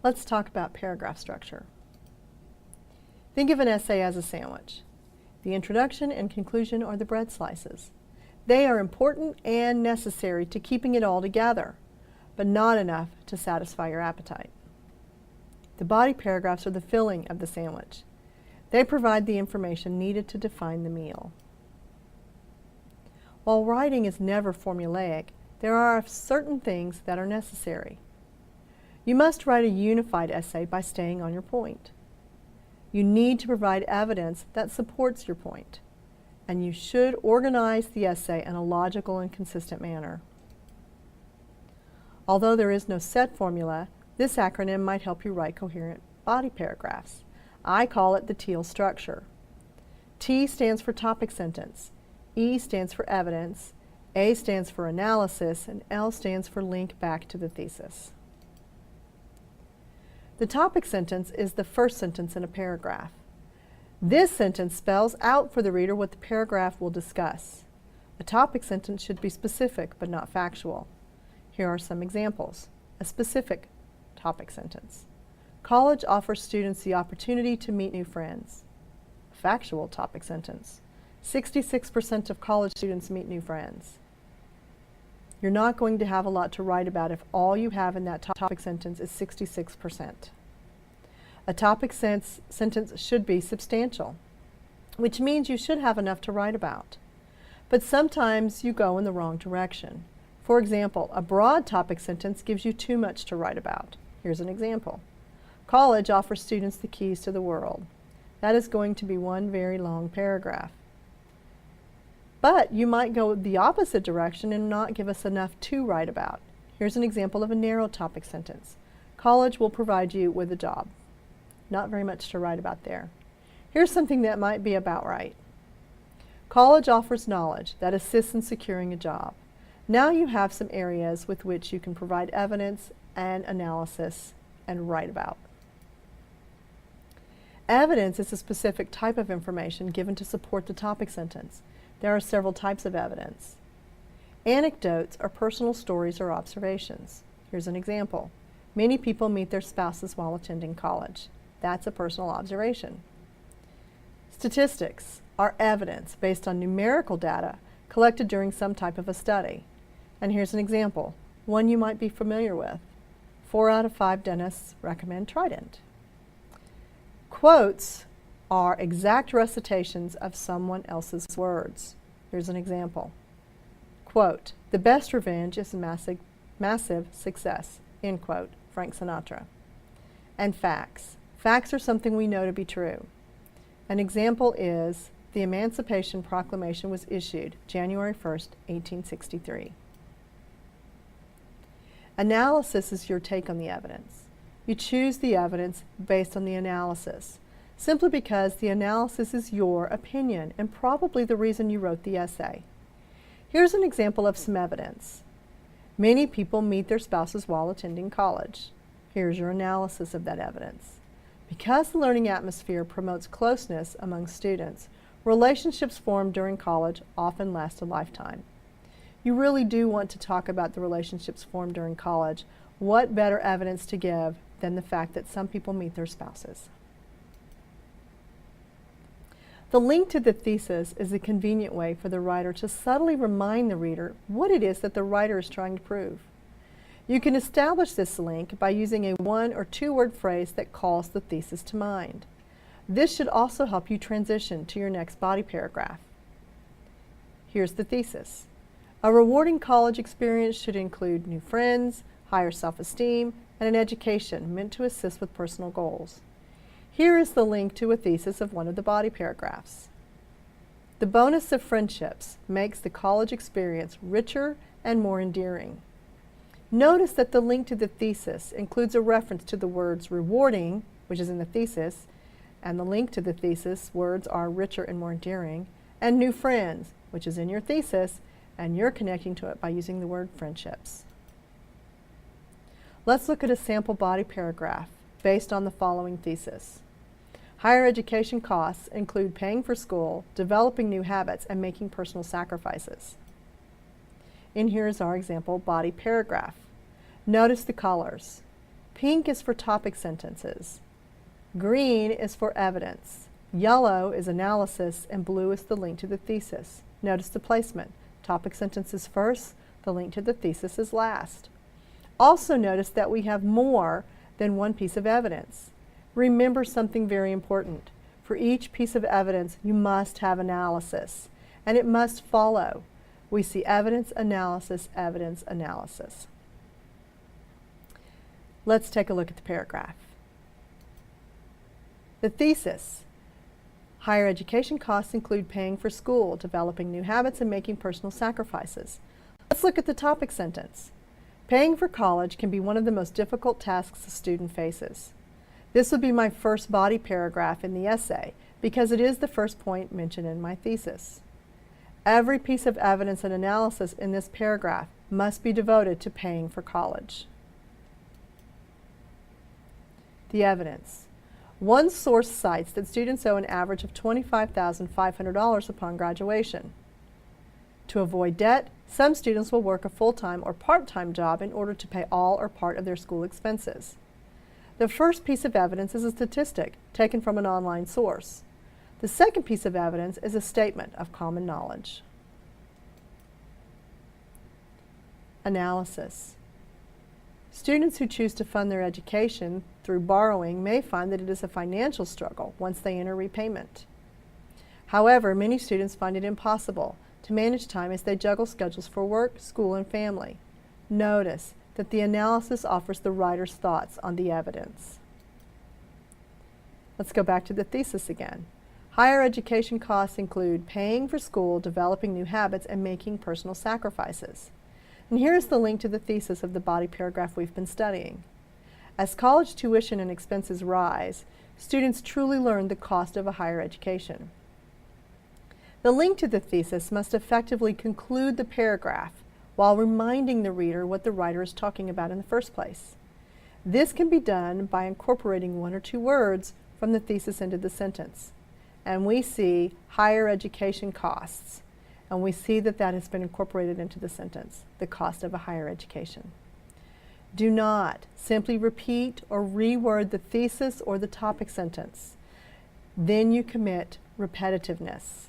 Let's talk about paragraph structure. Think of an essay as a sandwich. The introduction and conclusion are the bread slices. They are important and necessary to keeping it all together, but not enough to satisfy your appetite. The body paragraphs are the filling of the sandwich. They provide the information needed to define the meal. While writing is never formulaic, there are certain things that are necessary. You must write a unified essay by staying on your point. You need to provide evidence that supports your point, and you should organize the essay in a logical and consistent manner. Although there is no set formula, this acronym might help you write coherent body paragraphs. I call it the TEAL structure. T stands for topic sentence, E stands for evidence, A stands for analysis, and L stands for link back to the thesis. The topic sentence is the first sentence in a paragraph. This sentence spells out for the reader what the paragraph will discuss. A topic sentence should be specific but not factual. Here are some examples. A specific topic sentence. College offers students the opportunity to meet new friends. A factual topic sentence. 66% of college students meet new friends. You're not going to have a lot to write about if all you have in that topic sentence is 66%. A topic sentence should be substantial, which means you should have enough to write about. But sometimes you go in the wrong direction. For example, a broad topic sentence gives you too much to write about. Here's an example. College offers students the keys to the world. That is going to be one very long paragraph. But you might go the opposite direction and not give us enough to write about. Here's an example of a narrow topic sentence. College will provide you with a job. Not very much to write about there. Here's something that might be about right. College offers knowledge that assists in securing a job. Now you have some areas with which you can provide evidence and analysis and write about. Evidence is a specific type of information given to support the topic sentence. There are several types of evidence. Anecdotes are personal stories or observations. Here's an example. Many people meet their spouses while attending college. That's a personal observation. Statistics are evidence based on numerical data collected during some type of a study. And here's an example, one you might be familiar with. 4 out of 5 dentists recommend Trident. Quotes are exact recitations of someone else's words. Here's an example. Quote, "The best revenge is massive success," end quote, Frank Sinatra. And facts. Facts are something we know to be true. An example is the Emancipation Proclamation was issued January 1st, 1863. Analysis is your take on the evidence. You choose the evidence based on the analysis, simply because the analysis is your opinion and probably the reason you wrote the essay. Here's an example of some evidence. Many people meet their spouses while attending college. Here's your analysis of that evidence. Because the learning atmosphere promotes closeness among students, relationships formed during college often last a lifetime. You really do want to talk about the relationships formed during college. What better evidence to give than the fact that some people meet their spouses? The link to the thesis is a convenient way for the writer to subtly remind the reader what it is that the writer is trying to prove. You can establish this link by using a 1- or 2-word phrase that calls the thesis to mind. This should also help you transition to your next body paragraph. Here's the thesis. A rewarding college experience should include new friends, higher self-esteem, and an education meant to assist with personal goals. Here is the link to a thesis of one of the body paragraphs. The bonus of friendships makes the college experience richer and more endearing. Notice that the link to the thesis includes a reference to the words rewarding, which is in the thesis, and the link to the thesis words are richer and more endearing, and new friends, which is in your thesis, and you're connecting to it by using the word friendships. Let's look at a sample body paragraph based on the following thesis. Higher education costs include paying for school, developing new habits, and making personal sacrifices. And here's our example body paragraph. Notice the colors. Pink is for topic sentences. Green is for evidence. Yellow is analysis, and blue is the link to the thesis. Notice the placement. Topic sentences first, the link to the thesis is last. Also notice that we have more than one piece of evidence. Remember something very important. For each piece of evidence, you must have analysis, and it must follow. We see evidence, analysis, evidence, analysis. Let's take a look at the paragraph. The thesis. Higher education costs include paying for school, developing new habits, and making personal sacrifices. Let's look at the topic sentence. Paying for college can be one of the most difficult tasks a student faces. This would be my first body paragraph in the essay because it is the first point mentioned in my thesis. Every piece of evidence and analysis in this paragraph must be devoted to paying for college. The evidence. One source cites that students owe an average of $25,500 upon graduation. To avoid debt, some students will work a full-time or part-time job in order to pay all or part of their school expenses. The first piece of evidence is a statistic taken from an online source. The second piece of evidence is a statement of common knowledge. Analysis. Students who choose to fund their education through borrowing may find that it is a financial struggle once they enter repayment. However, many students find it impossible to manage time as they juggle schedules for work, school, and family. Notice that the analysis offers the writer's thoughts on the evidence. Let's go back to the thesis again. Higher education costs include paying for school, developing new habits, and making personal sacrifices. And here's the link to the thesis of the body paragraph we've been studying. As college tuition and expenses rise, students truly learn the cost of a higher education. The link to the thesis must effectively conclude the paragraph while reminding the reader what the writer is talking about in the first place. This can be done by incorporating one or two words from the thesis into the sentence. And we see higher education costs, and we see that that has been incorporated into the sentence, the cost of a higher education. Do not simply repeat or reword the thesis or the topic sentence. Then you commit repetitiveness.